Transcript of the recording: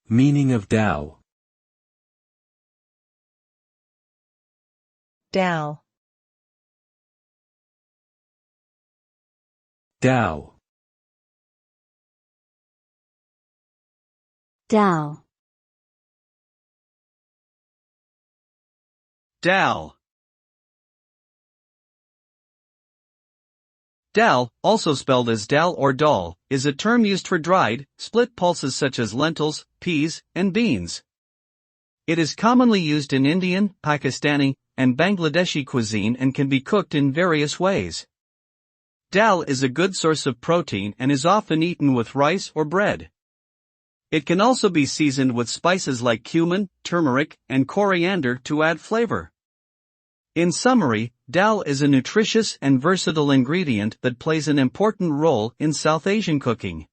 Meaning of dhal. dhal, Dhal. dhal, Dhal. Dhal, also spelled as dal or dal, is a term used for dried, split pulses such as lentils, peas, and beans. It is commonly used in Indian, Pakistani, and Bangladeshi cuisine and can be cooked in various ways. Dhal is a good source of protein and is often eaten with rice or bread. It can also be seasoned with spices like cumin, turmeric, and coriander to add flavor. In summary, dhal is a nutritious and versatile ingredient that plays an important role in South Asian cooking.